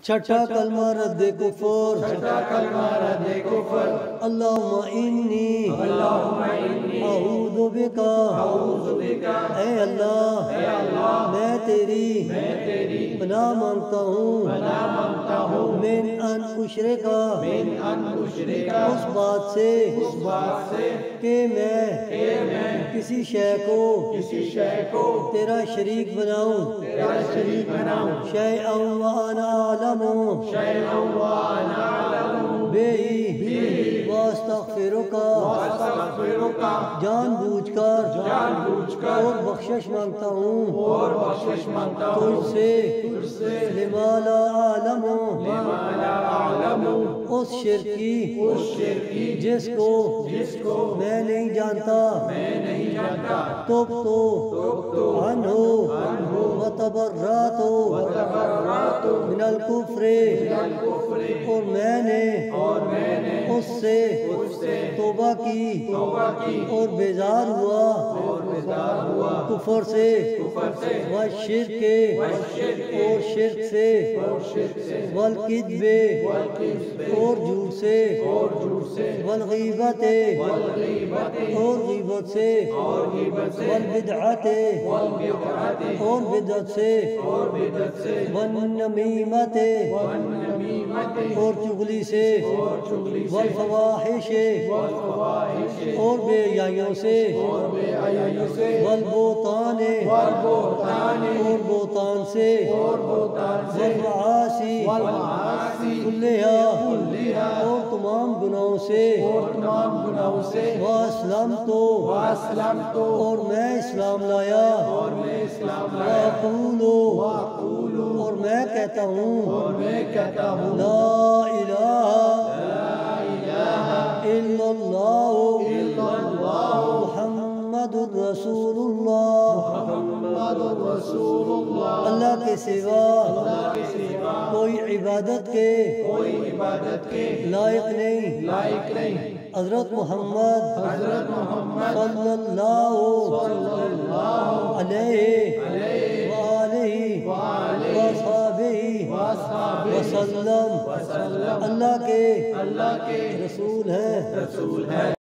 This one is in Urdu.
چھٹا کلمہ رد کفر، چھٹا کلمہ رد کفر، اللہم انی اعوذ بکا، اے اللہ میں تیری پناہ مانگتا ہوں من ان اشرکا، اس بات سے کہ میں کسی شے کو تیرا شریک بناؤں، شیئا وانا اعلم بہ واستغفرک، جان بوجھ کر اور بخشش مانگتا ہوں تجھ سے، لما لا اعلم، اس شرک کی جس کو میں نہیں جانتا، تب تو عنہ وتبرأت من الکفر، اور میں نے اس سے توبہ کی اور بیزار ہوا کفر سے، والشرک اور شرک سے، والکذب اور جھوٹ سے، والغیبت اور غیبت سے، والبدعت اور بدعت سے، والنمیمت اور چغلی سے، والفواحش اور بے حیائیوں سے، والبہتان اور بہتان سے، والمعاصی کلہا اور تمام گناہوں سے، واسلمت اور میں اسلام لایا، واقول اور میں کہتا ہوں، لا الہ الا اللہ محمد رسول اللہ، اللہ کے سوا کوئی عبادت کے لائق نہیں، حضرت محمد صلی اللہ علیہ وآلہ وسلم اللہ کے رسول ہیں۔